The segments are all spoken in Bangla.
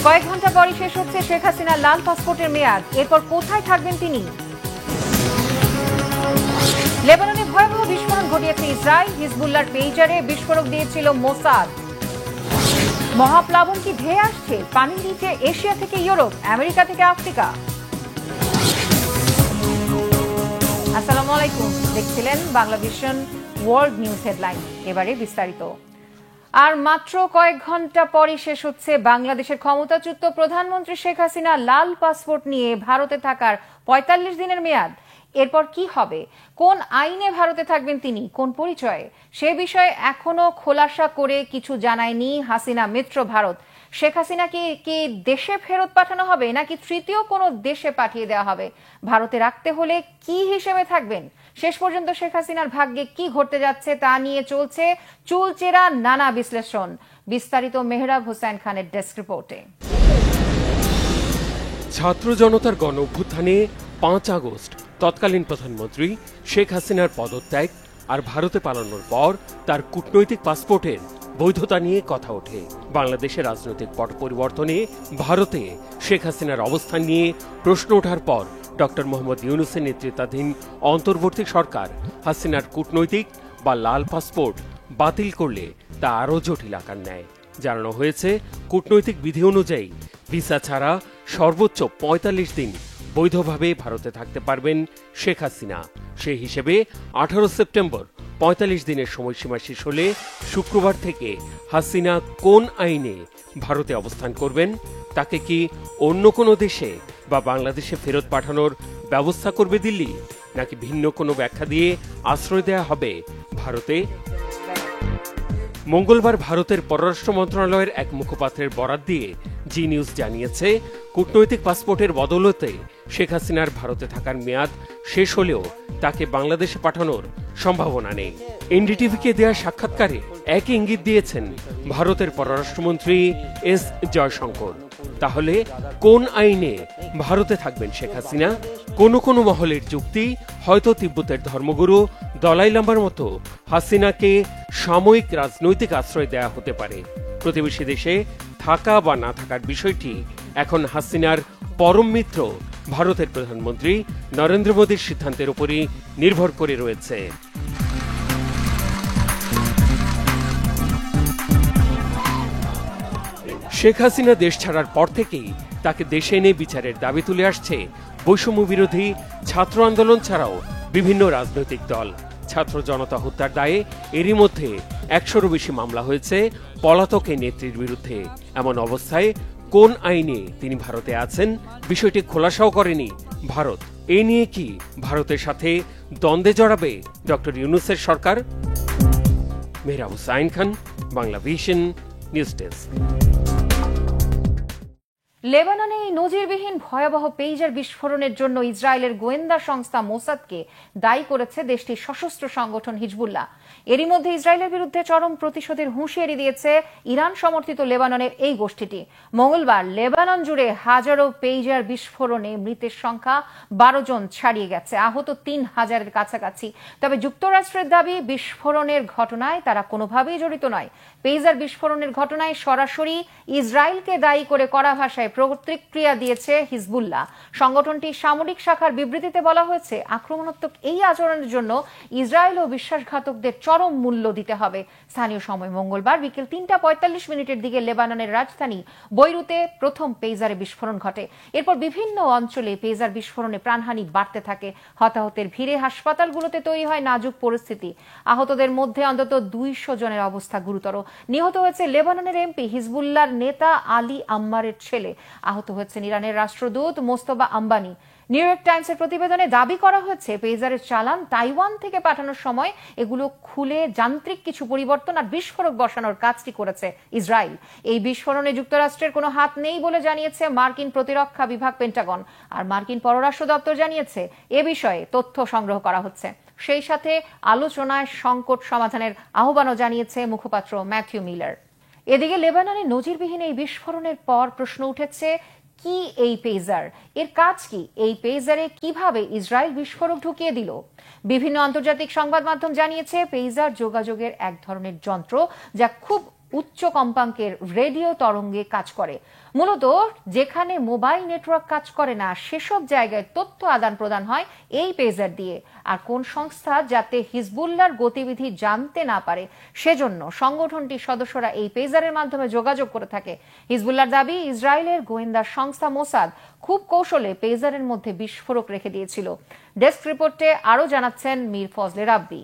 কয়েক ঘন্টা পরই শেষ হচ্ছে শেখ হাসিনার লাল পাসপোর্টের মেয়াদ। এরপর কোথায় থাকবেন তিনি? লেবাননে ভয়াবহ বিস্ফোরণ ঘটিয়েছে ইসরায়েল। হিজবুল্লাহর পেইজারে বিস্ফোরক দিয়েছিল মোসাদ। মহাপ্লাবন কি ধেয়ে আসছে পানির নিচে? এশিয়া থেকে ইউরোপ, আমেরিকা থেকে আফ্রিকা। আসসালামু আলাইকুম, দেখছিলেন Bangla vision world news headline. এবারে বিস্তারিত। আর মাত্র কয়েক ঘন্টা পরই শেষ হচ্ছে বাংলাদেশের ক্ষমতাচ্যুত প্রধানমন্ত্রী শেখ হাসিনা লাল পাসপোর্ট নিয়ে ভারতে থাকার ৪৫ দিনের মেয়াদ। এরপর কি হবে? কোন আইনে ভারতে থাকবেন তিনি? কোন পরিচয়ে? সে বিষয়ে এখনো খোলাসা করে কিছু জানায়নি হাসিনা মিত্র ভারত। শেখ হাসিনাকে কি দেশে ফেরত পাঠানো হবে নাকি তৃতীয় কোনো দেশে পাঠিয়ে দেওয়া হবে? ভারতে রাখতে হলে কি হিসেবে থাকবেন? শেষ পর্যন্ত শেখ হাসিনার ভাগ্যে কি ঘটতে যাচ্ছে তা নিয়ে চলছে চুলচেরা নানা বিশ্লেষণ। বিস্তারিত মেহরাব হোসেন খানের ডেস্ক রিপোর্টে। ছাত্র জনতার গণ অভ্যুত্থানে ৫ আগস্ট তৎকালীন প্রধানমন্ত্রী শেখ হাসিনার পদত্যাগ আর ভারতে পালানোর পর তার কূটনৈতিক পাসপোর্টের বৈধতা নিয়ে কথা ওঠে। বাংলাদেশের রাজনৈতিক পট পরিবর্তনে ভারতে শেখ হাসিনার অবস্থান নিয়ে প্রশ্ন ওঠার পর ডক্টর মোহাম্মদ ইউনূসের নেতৃত্বাধীন অন্তর্বর্তী সরকার হাসিনার কূটনৈতিক বা লাল পাসপোর্ট বাতিল করলে তা আরও জটিল আকার নেয়। জানানো হয়েছে, কূটনৈতিক বিধি অনুযায়ী ভিসা ছাড়া সর্বোচ্চ ৪৫ দিন বৈধভাবে ভারতে থাকতে পারবেন শেখ হাসিনা। সেই হিসেবে ১৮ সেপ্টেম্বর ৪৫ দিনের সময়সীমা শেষ হলে শুক্রবার থেকে হাসিনা কোন আইনে ভারতে অবস্থান করবেন, তাকে কি অন্য কোনো দেশে বা বাংলাদেশে ফেরত পাঠানোর ব্যবস্থা করবে দিল্লি, নাকি ভিন্ন কোনো ব্যাখ্যা দিয়ে আশ্রয় দেয়া হবে ভারতে? মঙ্গলবার ভারতের পররাষ্ট্র মন্ত্রণালয়ের এক মুখপাত্রের বরাত দিয়ে জি নিউজ জানিয়েছে, কূটনৈতিক পাসপোর্টের বদৌলতে শেখ হাসিনার ভারতে থাকার মেয়াদ শেষ হলেও তাকে বাংলাদেশে পাঠানোর সম্ভাবনা নেই। এনডিটিভিকে দেয়া সাক্ষাৎকারে একই ইঙ্গিত দিয়েছেন ভারতের পররাষ্ট্রমন্ত্রী এস জয়শঙ্কর। তাহলে কোন আইনে ভারতে থাকবেন শেখ হাসিনা? কোন কোন মহলের যুক্তি, হয়তো তিব্বতের ধর্মগুরু দলাই লামার মতো হাসিনাকে সাময়িক রাজনৈতিক আশ্রয় দেয়া হতে পারে। প্রতিবেশী দেশে থাকা বা না থাকার বিষয়টি এখন হাসিনার পরম মিত্র ভারতের প্রধানমন্ত্রী নরেন্দ্র মোদীর সিদ্ধান্তের উপরই নির্ভর করে রয়েছে। শেখ হাসিনা দেশ ছাড়ার পর থেকেই তাকে দেশে এনে বিচারের দাবি তুলে আসছে বৈষম্য বিরোধী ছাত্র আন্দোলন ছাড়াও বিভিন্ন রাজনৈতিক দল। ছাত্র জনতা হত্যার দায়ে এরই মধ্যে ১০০রও বেশি মামলা হয়েছে পলাতক এই নেত্রীর বিরুদ্ধে। এমন অবস্থায় কোন আইনে তিনি ভারতে আছেন বিষয়টি খোলাসাও করেনি ভারত। এ নিয়ে কি ভারতের সাথে দ্বন্দ্বে জড়াবে ডক্টর ইউনূসের সরকার? Mehrab Hossain Khan, Bangla vision news desk. লেবাননে এই নজিরবিহীন ভয়াবহ পেইজার বিস্ফোরণের জন্য ইসরায়েলের গোয়েন্দা সংস্থা মোসাদকে দায়ী করেছে দেশটির সশস্ত্র সংগঠন হিজবুল্লাহ। এরই মধ্যে ইসরায়েলের বিরুদ্ধে চরম প্রতিশোধের হুঁশিয়ারি দিয়েছে ইরান সমর্থিত লেবাননের এই গোষ্ঠীটি। মঙ্গলবার লেবানন জুড়ে হাজারো পেইজার বিস্ফোরণে মৃতের সংখ্যা ১২ জন ছাড়িয়ে গেছে, আহত ৩,০০০-এর কাছাকাছি। তবে যুক্তরাষ্ট্রের দাবি, বিস্ফোরণের ঘটনায় তারা কোনোভাবেই জড়িত নয়। পেইজার বিস্ফোরণের ঘটনায় সরাসরি ইসরায়েলকে দায়ী করে কড়া ভাষায় প্রতিক্রিয়া দিয়েছে হিজবুল্লাহ। সংগঠনটির সামরিক শাখার বিবৃতিতে বলা হয়েছে, আক্রমণাত্মক এই আচরণের জন্য ইসরায়েল ও বিশ্বাসঘাতকদের চরম মূল্য দিতে হবে। স্থানীয় সময় মঙ্গলবার বিকেল ৩টা ৪৫ দিকে লেবাননের রাজধানী বৈরুতে প্রথম পেইজারে বিস্ফোরণ ঘটে। এরপর বিভিন্ন অঞ্চলে পেইজার বিস্ফোরণে প্রাণহানি বাড়তে থাকে। হতাহতের ভিড়ে হাসপাতালগুলোতে তৈরি হয় নাজুক পরিস্থিতি। আহতদের মধ্যে অন্তত ২০০ জনের অবস্থা গুরুতর। নিহত হয়েছে লেবাননের এমপি হিজবুল্লাহর নেতা আলী আম্মারের ছেলে। আহত হয়েছেন ইরানের রাষ্ট্রদূত মোস্তফা আম্বানি। নিউ ইয়র্ক টাইমসের প্রতিবেদনে দাবি করা হয়েছে, পেইজারের চালান তাইওয়ান থেকে পাঠানোর সময় এগুলো খুলে যান্ত্রিক কিছু পরিবর্তন আর বিস্ফোরক বসানোর কাজটি করেছে ইসরায়েল। এই বিস্ফোরণে যুক্তরাষ্ট্রের কোনো হাত নেই বলে জানিয়েছে মার্কিন প্রতিরক্ষা বিভাগ পেন্টাগন। আর মার্কিন পররাষ্ট্র দপ্তর জানিয়েছে, এ বিষয়ে তথ্য সংগ্রহ করা হচ্ছে। সেই সাথে আলোচনায় সংকট সমাধানের আহ্বানও জানিয়েছে মুখপাত্র ম্যাথিউ মিলার। এদিকে লেবাননে নজিরবিহীন এই বিস্ফোরণের পর প্রশ্ন উঠেছে, কি এই পেইজার? এর কাজ কি? এই পেইজারে কিভাবে ইসরায়েল বিস্ফোরক ঢুকিয়ে দিল? বিভিন্ন আন্তর্জাতিক সংবাদ মাধ্যম জানিয়েছে, পেইজার যোগাযোগের এক ধরনের যন্ত্র যা খুব উচ্চ কম্পাঙ্কের রেডিও তরঙ্গে কাজ করে। মূলত যেখানে মোবাইল নেটওয়ার্ক কাজ করে না সেসব জায়গায় তথ্য আদান প্রদান হয় এই পেজার দিয়ে। আর কোন সংস্থা যাতে হিজবুল্লাহর গতিবিধি জানতে না পারে সেজন্য সংগঠনটির সদস্যরা এই পেজারের মাধ্যমে যোগাযোগ করে থাকে। হিজবুল্লাহর দাবি, ইসরায়েলের গোয়েন্দা সংস্থা মোসাদ খুব কৌশলে পেজারের মধ্যে বিস্ফোরক রেখে দিয়েছিল। ডেস্ক রিপোর্টে আরো জানাচ্ছেন মীর ফজলে রাব্বি।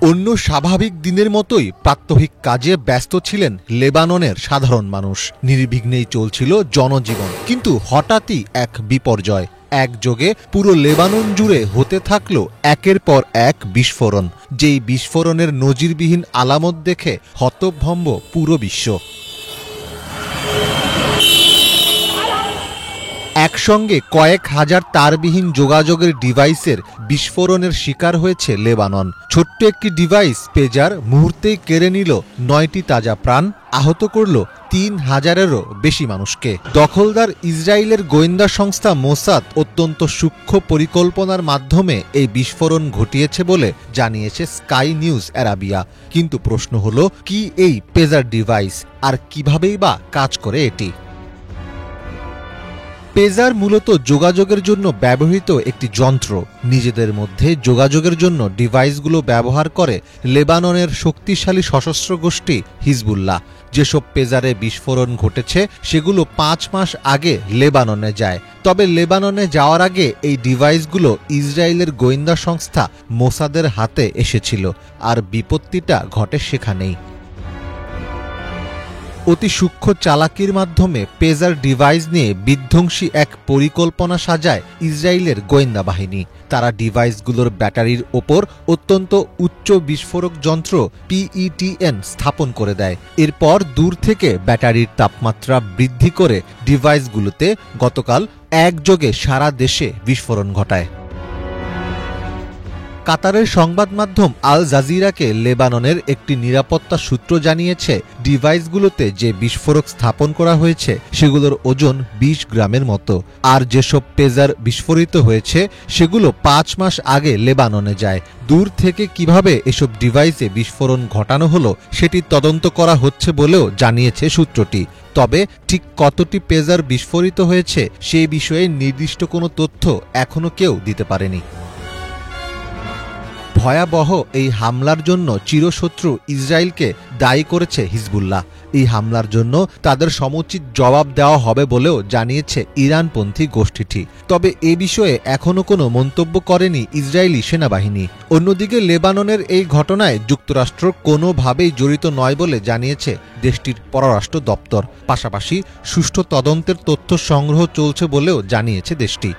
অন্য স্বাভাবিক দিনের মতোই প্রাত্যহিক কাজে ব্যস্ত ছিলেন লেবাননের সাধারণ মানুষ। নির্বিঘ্নেই চলছিল জনজীবন, কিন্তু হঠাৎই এক বিপর্যয়। একযোগে পুরো লেবানন জুড়ে হতে থাকলো একের পর এক বিস্ফোরণ, যেই বিস্ফোরণের নজিরবিহীন আলামত দেখে হতভম্ব পুরো বিশ্ব। একসঙ্গে কয়েক হাজার তারবিহীন যোগাযোগের ডিভাইসের বিস্ফোরণের শিকার হয়েছে লেবানন। ছোট্ট একটি ডিভাইস পেজার মুহূর্তেই কেড়ে নিল 9টি তাজা প্রাণ, আহত করল 3000-এরও বেশি মানুষকে। দখলদার ইসরায়েলের গোয়েন্দা সংস্থা মোসাদ অত্যন্ত সূক্ষ্ম পরিকল্পনার মাধ্যমে এই বিস্ফোরণ ঘটিয়েছে বলে জানিয়েছে স্কাই নিউজ আরাবিয়া। কিন্তু প্রশ্ন হলো, কি এই পেজার ডিভাইস, আর কিভাবেই বা কাজ করে এটি? পেজার মূলত যোগাযোগের জন্য ব্যবহৃত একটি যন্ত্র। নিজেদের মধ্যে যোগাযোগের জন্য ডিভাইসগুলো ব্যবহার করে লেবাননের শক্তিশালী সশস্ত্র গোষ্ঠী হিজবুল্লাহ। যেসব পেজারে বিস্ফোরণ ঘটেছে সেগুলো 5 মাস আগে লেবাননে যায়। তবে লেবাননে যাওয়ার আগে এই ডিভাইসগুলো ইসরায়েলের গোয়েন্দা সংস্থা মোসাদের হাতে এসেছিল, আর বিপত্তিটা ঘটে সেখানেই। অতি সূক্ষ্ম চালাকির মাধ্যমে পেজার ডিভাইস নিয়ে বিধ্বংসী এক পরিকল্পনা সাজায় ইসরায়েলের গোয়েন্দা বাহিনী। তারা ডিভাইসগুলোর ব্যাটারির ওপর অত্যন্ত উচ্চ বিস্ফোরক যন্ত্র PETN স্থাপন করে দেয়। এরপর দূর থেকে ব্যাটারির তাপমাত্রা বৃদ্ধি করে ডিভাইসগুলোতে গতকাল একযোগে সারা দেশে বিস্ফোরণ ঘটায়। কাতারের সংবাদ মাধ্যম আল জাজিরাকে লেবাননের একটি নিরাপত্তা সূত্র জানিয়েছে, ডিভাইসগুলোতে যে বিস্ফোরক স্থাপন করা হয়েছে সেগুলোর ওজন 20 গ্রামের মতো। আর যেসব পেজার বিস্ফোরিত হয়েছে সেগুলো 5 মাস আগে লেবাননে যায়। দূর থেকে কিভাবে এসব ডিভাইসে বিস্ফোরণ ঘটানো হলো সেটি তদন্ত করা হচ্ছে বলেও জানিয়েছে সূত্রটি। তবে ঠিক কতটি পেজার বিস্ফোরিত হয়েছে সেই বিষয়ে নির্দিষ্ট কোনো তথ্য এখনো কেউ দিতে পারেনি। ভয়াবহ এই হামলার জন্য চিরশত্রু ইসরায়েলকে দায়ী করেছে হিজবুল্লাহ। এই হামলার জন্য তাদের সমুচিত জবাব দেওয়া হবে বলেও জানিয়েছে ইরানপন্থী গোষ্ঠীটি। তবে এ বিষয়ে এখনো কোনো মন্তব্য করেনি ইসরায়েলি সেনাবাহিনী। অন্যদিকে লেবাননের এই ঘটনায় যুক্তরাষ্ট্র কোনোভাবেই জড়িত নয় বলে জানিয়েছে দেশটির পররাষ্ট্র দপ্তর। পাশাপাশি সুষ্ঠু তদন্তের তথ্য সংগ্রহ চলছে বলেও জানিয়েছে দেশটি।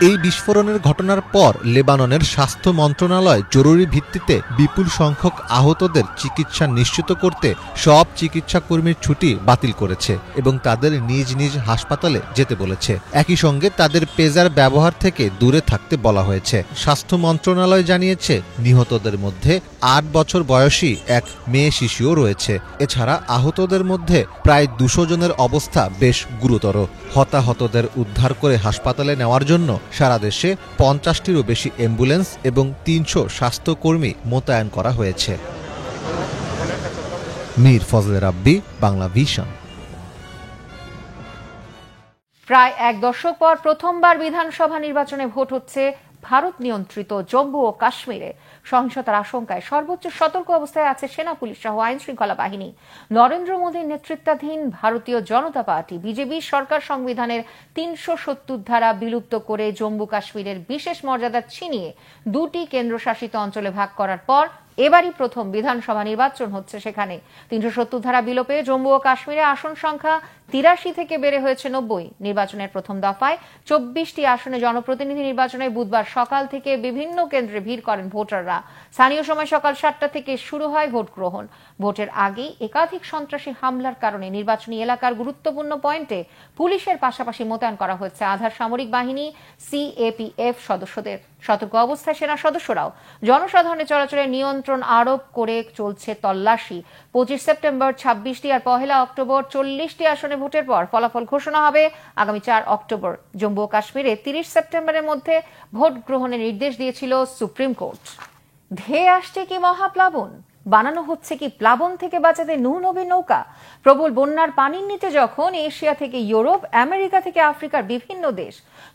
এই বিস্ফোরণের ঘটনার পর লেবাননের স্বাস্থ্য মন্ত্রণালয় জরুরি ভিত্তিতে বিপুল সংখ্যক আহতদের চিকিৎসা নিশ্চিত করতে সব চিকিৎসা কর্মীর ছুটি বাতিল করেছে এবং তাদের নিজ নিজ হাসপাতালে যেতে বলেছে। একই সঙ্গে তাদের পেজার ব্যবহার থেকে দূরে থাকতে বলা হয়েছে। স্বাস্থ্য মন্ত্রণালয় জানিয়েছে, নিহতদের মধ্যে 8 বছর বয়সী এক মেয়ে শিশুও রয়েছে। এছাড়া আহতদের মধ্যে প্রায় 200 জনের অবস্থা বেশ গুরুতর। হতাহতদের উদ্ধার করে হাসপাতালে নেওয়ার জন্য সারা দেশে 50টিরও বেশি অ্যাম্বুলেন্স এবং 300 স্বাস্থ্যকর্মী মোতায়েন করা হয়েছে। মীর ফজলে রাব্বি, বাংলা ভিশন। প্রায় 1 দশক পর প্রথমবার বিধানসভা নির্বাচনে ভোট হচ্ছে ভারত নিয়ন্ত্রিত জম্মু ও কাশ্মীরে। সহিংসতার আশঙ্কায় সর্বোচ্চ সতর্ক অবস্থায় আছে সেনা, পুলিশ সহ আইন শৃঙ্খলা বাহিনী। নরেন্দ্র মোদীর নেতৃত্বাধীন ভারতীয় জনতা পার্টি বিজেপি সরকার সংবিধানের 370 ধারা বিলুপ্ত করে জম্মু কাশ্মীরের বিশেষ মর্যাদা ছিনিয়ে 2টি কেন্দ্রশাসিত অঞ্চলে ভাগ করার পর এবারই প্রথম বিধানসভা নির্বাচন হচ্ছে সেখানে। 370 ধারা বিলোপে জম্মু ও কাশ্মীরে আসন সংখ্যা 83 থেকে বেড়ে হয়েছে 90। নির্বাচনের প্রথম দফায় 24টি আসনে জনপ্রতিনিধি নির্বাচনে বুধবার সকাল থেকে বিভিন্ন কেন্দ্রে ভিড় করেন ভোটাররা। স্থানীয় সময় সকাল 7টা থেকে শুরু হয় ভোট গ্রহণ। ভোটের আগেই একাধিক সন্ত্রাসী হামলার কারণে নির্বাচনী এলাকার গুরুত্বপূর্ণ পয়েন্টে পুলিশের পাশাপাশি মোতায়েন করা হয়েছে আধা সামরিক বাহিনী CAPF সদস্যদের। সতর্ক অবস্থায় সেনা সদস্যরাও। জনসাধারণের চলাচলে নিয়ন্ত্রণ আরোপ করে চলছে তল্লাশি। 25 সেপ্টেম্বর 26টি আর 1 অক্টোবর 40টি আসনে ভোটের পর ফলাফল ঘোষণা হবে আগামী 4 অক্টোবর। জম্মু ও কাশ্মীরে 30 সেপ্টেম্বরের মধ্যে ভোট গ্রহণের নির্দেশ দিয়েছিল সুপ্রিম কোর্ট। ধেয়ে আসছে কি মহাপ্লাবন, বানানো হচ্ছে কি প্লাবন থেকে বাঁচাতে নূনবীর নৌকা। প্রবল বন্যার পানির নিচে যখন এশিয়া থেকে ইউরোপ, আমেরিকা থেকে আফ্রিকার বিভিন্ন দেশ,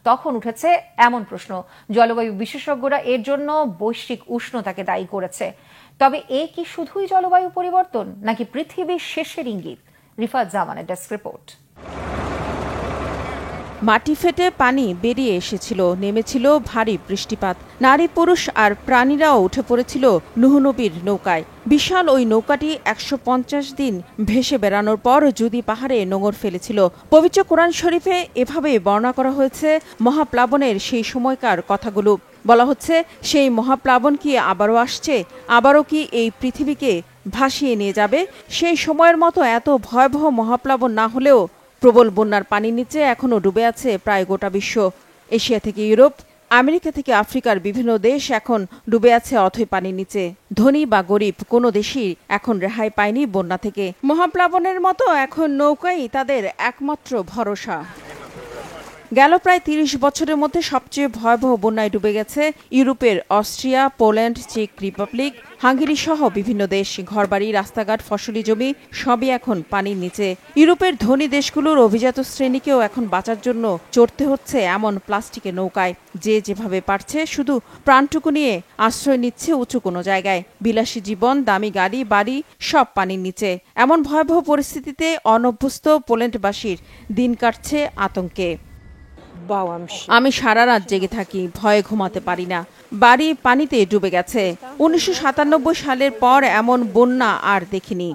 তখন উঠেছে এমন প্রশ্ন। জলবায়ু বিশেষজ্ঞরা এর জন্য বৈশ্বিক উষ্ণতাকে দায়ী করেছে। তবে এ কি শুধুই জলবায়ু পরিবর্তন, নাকি পৃথিবীর শেষের ইঙ্গিত? রিফাত জামানের ডেস্ক রিপোর্ট। মাটি ফেটে পানি বেরিয়ে এসেছিল, নেমেছিল ভারী বৃষ্টিপাত। নারী, পুরুষ আর প্রাণীরাও উঠে পড়েছিল নূহ নবীর নৌকায়। বিশাল ওই নৌকাটি ১৫০ দিন ভেসে বেড়ানোর পর যদি পাহাড়ে নোঙর ফেলেছিল। পবিত্র কোরআন শরীফে এভাবে বর্ণনা করা হয়েছে মহাপ্লাবনের সেই সময়কার কথাগুলো। বলা হচ্ছে, সেই মহাপ্লাবন কি আবারও আসছে? আবারও কি এই পৃথিবীকে ভাসিয়ে নিয়ে যাবে? সেই সময়ের মতো এত ভয়াবহ মহাপ্লাবন না হলেও প্রবল বন্যার পানির নিচে এখনও ডুবে আছে প্রায় গোটা বিশ্ব। এশিয়া থেকে ইউরোপ, আমেরিকা থেকে আফ্রিকার বিভিন্ন দেশ এখন ডুবে আছে অথই পানির নিচে। ধনী বা গরিব কোনো দেশই এখন রেহাই পায়নি বন্যা থেকে। মহাপ্লাবনের মতো এখন নৌকাই তাদের একমাত্র ভরসা। গেল প্রায় ৩০ বছরের মধ্যে সবচেয়ে ভয়াবহ বন্যায় ডুবে গেছে ইউরোপের অস্ট্রিয়া, পোল্যান্ড, চেক রিপাবলিক, হাঙ্গেরি সহ বিভিন্ন দেশ। ঘরবাড়ি, রাস্তাঘাট, ফসলি জমি সবই এখন পানির নিচে। ইউরোপের ধনী দেশগুলোর অভিজাত শ্রেণীকেও এখন বাঁচার জন্য চড়তে হচ্ছে এমন প্লাস্টিকের নৌকায়। যে যেভাবে পারছে শুধু প্রাণটুকু নিয়ে আশ্রয় নিচ্ছে উঁচু কোনো জায়গায়। বিলাসী জীবন, দামি গাড়ি, বাড়ি সব পানির নিচে। এমন ভয়াবহ পরিস্থিতিতে অনভ্যস্ত পোল্যান্ডবাসীর দিন কাটছে আতঙ্কে। আমি সারা রাত জেগে থাকি, ভয়ে ঘুমাতে পারি না। বাড়ি পানিতে ডুবে গেছে। ১৯৯৭ সালের পর এমন বন্যা আর দেখিনি।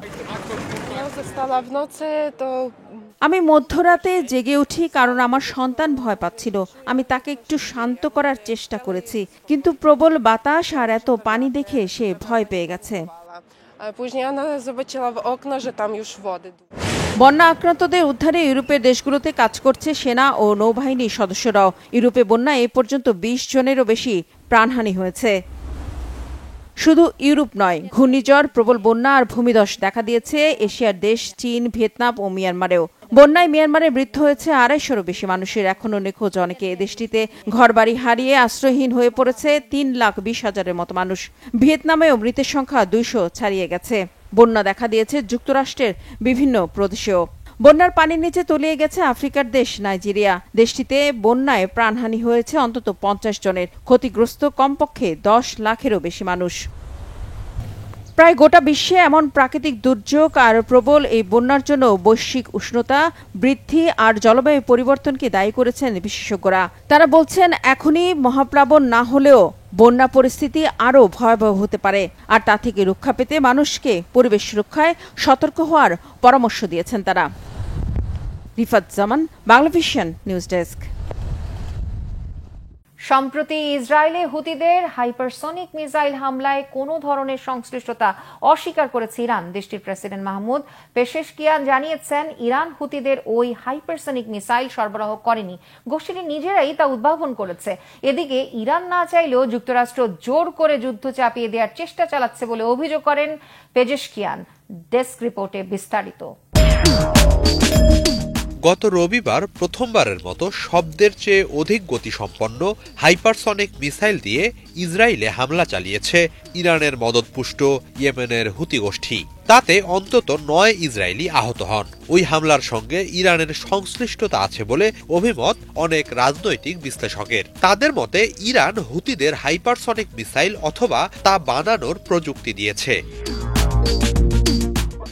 আমি মধ্যরাতে জেগে উঠি কারণ আমার সন্তান ভয় পাচ্ছিল। আমি তাকে একটু শান্ত করার চেষ্টা করেছি, কিন্তু প্রবল বাতাস আর এত পানি দেখে সে ভয় পেয়ে গেছে। বন্যা আক্রান্তদের উদ্ধারে ইউরোপের দেশগুলোতে কাজ করছে সেনা ও নৌবাহিনীর সদস্যরাও। ইউরোপে বন্যায় এ পর্যন্ত ২০ জনেরও বেশি প্রাণহানি হয়েছে। শুধু ইউরোপ নয়, ঘূর্ণিঝড়, প্রবল বন্যা আর ভূমিধস দেখা দিয়েছে এশিয়ার দেশ চীন, ভিয়েতনাম ও মিয়ানমারেও। বন্যায় মিয়ানমারে মৃত্যু হয়েছে ২৫০রও বেশি মানুষের। এখনও নিখোঁজ অনেকে। দেশটিতে ঘরবাড়ি হারিয়ে আশ্রয়হীন হয়ে পড়েছে ৩,২০,০০০-এর মতো মানুষ। ভিয়েতনামেও মৃতের সংখ্যা ২০০ ছাড়িয়ে গেছে। বন্যা দেখা দিয়েছে যুক্তরাষ্ট্রের বিভিন্ন প্রদেশেও। বন্যার পানির নিচে তলিয়ে গেছে আফ্রিকার দেশ নাইজেরিয়া। দেশটিতে বন্যায় প্রাণহানি হয়েছে অন্তত ৫০ জনের। ক্ষতিগ্রস্ত কমপক্ষে ১০ লাখেরও বেশি মানুষ। প্রায় গোটা বিশ্বে এমন প্রাকৃতিক দুর্যোগ আর প্রবল এই বন্যার জন্য বৈশ্বিক উষ্ণতা বৃদ্ধি আর জলবায়ু পরিবর্তনকে দায়ী করেছেন বিশেষজ্ঞরা। তারা বলছেন, এখনই মহাপ্লাবন না হলেও বন্যা পরিস্থিতি আরও ভয়াবহ হতে পারে। আর তা থেকে রক্ষা পেতে মানুষকে পরিবেশ রক্ষায় সতর্ক হওয়ার পরামর্শ দিয়েছেন তারা। রিফাত জামান, বাংলাভিশন নিউজ ডেস্ক। সম্প্রতি ইসরায়েলে হুতিদের হাইপারসনিক মিসাইল হামলায় কোনো ধরনের সংশ্লিষ্টতা অস্বীকার করেছে ইরান। দেশটির প্রেসিডেন্ট মাহমুদ পেশেশকিয়ান জানিয়েছেন, ইরান হুতিদের ওই হাইপারসনিক মিসাইল সরবরাহ করেনি, গোষ্ঠীটি নিজেরাই তা উদ্ভাবন করেছে। এদিকে ইরান না চাইলেও যুক্তরাষ্ট্র জোর করে যুদ্ধ চাপিয়ে দেওয়ার চেষ্টা চালাচ্ছে বলে অভিযোগ করেন পেশেশকিয়ান। ডেস্ক রিপোর্টে বিস্তারিত। গত রবিবার প্রথমবারের মতো শব্দের চেয়ে অধিক গতিসম্পন্ন হাইপারসনিক মিসাইল দিয়ে ইসরায়েলে হামলা চালিয়েছে ইরানের মদতপুষ্ট ইয়েমেনের হুতি গোষ্ঠী। তাতে অন্তত ৯ ইসরায়েলি আহত হন। ওই হামলার সঙ্গে ইরানের সংশ্লিষ্টতা আছে বলে অভিমত অনেক রাজনৈতিক বিশ্লেষকের। তাদের মতে ইরান হুতিদের হাইপারসনিক মিসাইল অথবা তা বানানোর প্রযুক্তি দিয়েছে।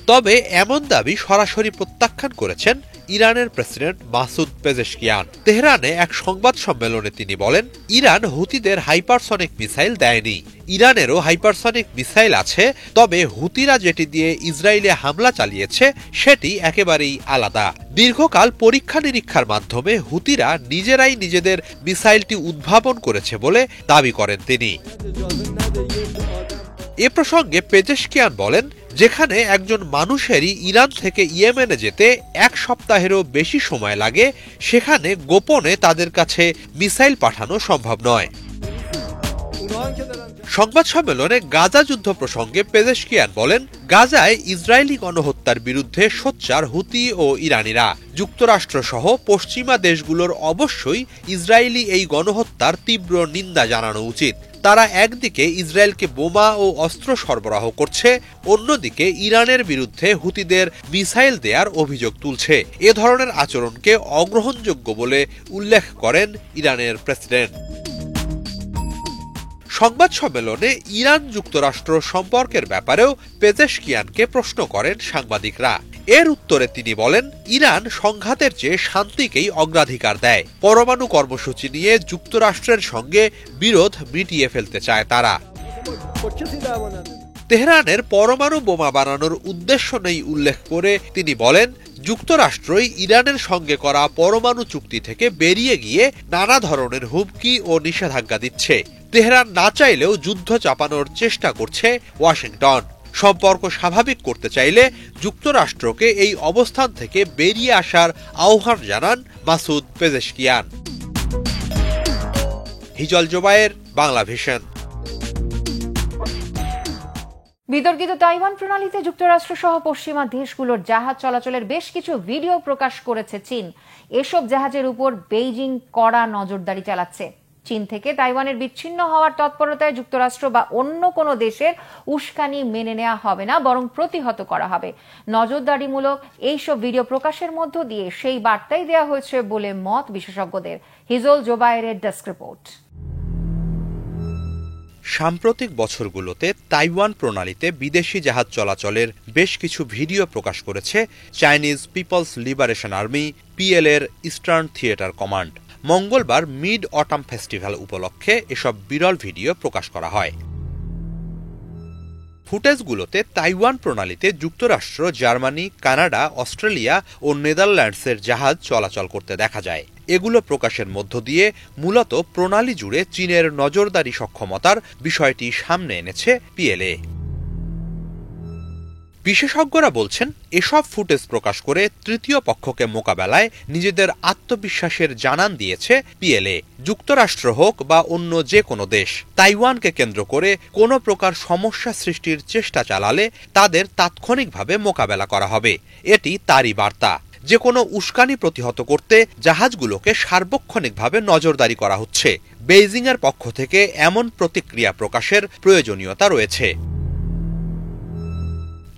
তবে এমন দাবি সরাসরি প্রত্যাখ্যান করেছেন ইরানের প্রেসিডেন্ট মাসুদ পেজেশকিয়ান। তেহরানে এক সংবাদ সম্মেলনে তিনি বলেন, ইরান হুতিদের হাইপারসনিক মিসাইল দেয়নি। ইরানেরও হাইপারসনিক মিসাইল আছে, তবে হুতিরা যেটি দিয়ে ইসরায়েলে হামলা চালিয়েছে সেটি একেবারেই আলাদা। দীর্ঘকাল পরীক্ষা নিরীক্ষার মাধ্যমে হুতিরা নিজেরাই নিজেদের মিসাইলটি উদ্ভাবন করেছে বলে দাবি করেন তিনি। এ প্রসঙ্গে পেজেশকিয়ান বলেন, যেখানে একজন মানুষেরই ইরান থেকে ইয়েমেনে যেতে ১ সপ্তাহেরও বেশি সময় লাগে, সেখানে গোপনে তাদের কাছে মিসাইল পাঠানো সম্ভব নয়। সংবাদ সম্মেলনে গাজা যুদ্ধ প্রসঙ্গে পেজেশকিয়ান বলেন, গাজায় ইসরায়েলি গণহত্যার বিরুদ্ধে সোচ্চার হুতি ও ইরানিরা। যুক্তরাষ্ট্র সহ পশ্চিমা দেশগুলোর অবশ্যই ইসরায়েলি এই গণহত্যার তীব্র নিন্দা জানানো উচিত। তারা একদিকে ইসরায়েলকে বোমা ও অস্ত্র সরবরাহ করছে, অন্যদিকে ইরানের বিরুদ্ধে হুতিদের মিসাইল দেয়ার অভিযোগ তুলছে। এ ধরনের আচরণকে অগ্রহণযোগ্য বলে উল্লেখ করেন ইরানের প্রেসিডেন্ট। সংবাদ সম্মেলনে ইরান যুক্তরাষ্ট্র সম্পর্কের ব্যাপারেও পেজেশকিয়ানকে প্রশ্ন করেন সাংবাদিকরা। এর উত্তরে তিনি বলেন, ইরান সংঘাতের চেয়ে শান্তিকেই অগ্রাধিকার দেয়। পরমাণু কর্মসূচি নিয়ে যুক্তরাষ্ট্রের সঙ্গে বিরোধ মিটিয়ে ফেলতে চায় তারা। তেহরানের পরমাণু বোমা বানানোর উদ্দেশ্য নেই উল্লেখ করে তিনি বলেন, যুক্তরাষ্ট্রই ইরানের সঙ্গে করা পরমাণু চুক্তি থেকে বেরিয়ে গিয়ে নানা ধরনের হুমকি ও নিষেধাজ্ঞা দিচ্ছে। তেহরান না চাইলেও যুদ্ধ চাপানোর চেষ্টা করছে ওয়াশিংটন। সম্পর্ক স্বাভাবিক করতে চাইলে যুক্তরাষ্ট্রকে এই অবস্থান থেকে বেরিয়ে আসার আহ্বান জানান Masoud Pezeshkian. Hijal Zobayer, Bangla vision. বিতর্কিত তাইওয়ান প্রণালীতে যুক্তরাষ্ট্র সহ পশ্চিমা দেশগুলোর জাহাজ চলাচলের বেশ কিছু ভিডিও প্রকাশ করেছে চীন। এসব জাহাজের উপর বেইজিং কড়া নজরদারি চালাচ্ছে। চীন থেকে তাইওয়ানের বিচ্ছিন্ন হওয়ার তৎপরতায় যুক্তরাষ্ট্র বা অন্য কোনো দেশের উস্কানি মেনে নেওয়া হবে না, বরং প্রতিহত করা হবে। নজরদারিমূলক এইসব ভিডিও প্রকাশের মধ্য দিয়ে সেই বার্তাই দেওয়া হয়েছে বলে মত বিশেষজ্ঞদের। হিজল জোবায়েরের ডেস্ক রিপোর্ট। সাম্প্রতিক বছরগুলোতে তাইওয়ান প্রণালীতে বিদেশি জাহাজ চলাচলের বেশ কিছু ভিডিও প্রকাশ করেছে Chinese People's Liberation Army PLA এর ইস্টার্ন থিয়েটার কমান্ড। মঙ্গলবার মিড অটাম ফেস্টিভ্যাল উপলক্ষে এসব বিরল ভিডিও প্রকাশ করা হয়। ফুটেজগুলোতে তাইওয়ান প্রণালীতে যুক্তরাষ্ট্র, জার্মানি, কানাডা, অস্ট্রেলিয়া ও নেদারল্যান্ডসের জাহাজ চলাচল করতে দেখা যায়। এগুলো প্রকাশের মধ্য দিয়ে মূলত প্রণালী জুড়ে চীনের নজরদারি সক্ষমতার বিষয়টি সামনে এনেছে PLA। বিশেষজ্ঞরা বলছেন, এসব ফুটেজ প্রকাশ করে তৃতীয় পক্ষকে মোকাবেলায় নিজেদের আত্মবিশ্বাসের জানান দিয়েছে PLA। যুক্তরাষ্ট্র হোক বা অন্য যে কোনো দেশ তাইওয়ানকে কেন্দ্র করে কোনো প্রকার সমস্যা সৃষ্টির চেষ্টা চালালে তাদের তাৎক্ষণিকভাবে মোকাবেলা করা হবে। এটি তারই বার্তা। যে কোনো উস্কানি প্রতিহত করতে জাহাজগুলোকে সার্বক্ষণিকভাবে নজরদারি করা হচ্ছে। বেইজিংয়ের পক্ষ থেকে এমন প্রতিক্রিয়া প্রকাশের প্রয়োজনীয়তা রয়েছে।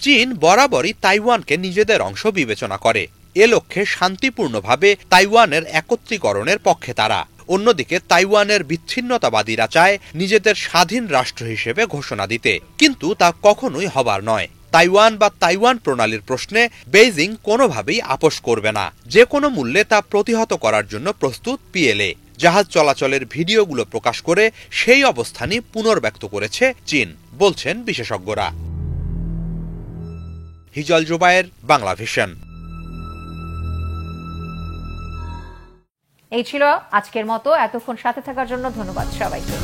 চীন বরাবরই তাইওয়ানকে নিজেদের অংশ বিবেচনা করে। এ লক্ষ্যে শান্তিপূর্ণভাবে তাইওয়ানের একত্রীকরণের পক্ষে তারা। অন্যদিকে তাইওয়ানের বিচ্ছিন্নতাবাদীরা চায় নিজেদের স্বাধীন রাষ্ট্র হিসেবে ঘোষণা দিতে, কিন্তু তা কখনোই হবার নয়। তাইওয়ান বা তাইওয়ান প্রণালীর প্রশ্নে বেইজিং কোনোভাবেই আপোষ করবে না। যে কোনো মূল্যে তা প্রতিহত করার জন্য প্রস্তুত PLA। জাহাজ চলাচলের ভিডিওগুলো প্রকাশ করে সেই অবস্থানই পুনর্ব্যক্ত করেছে চীন, বলছেন বিশেষজ্ঞরা। হিজল জোবায়ের, বাংলা ভিশন। এই ছিল আজকের মতো। এতক্ষণ সাথে থাকার জন্য ধন্যবাদ সবাইকে।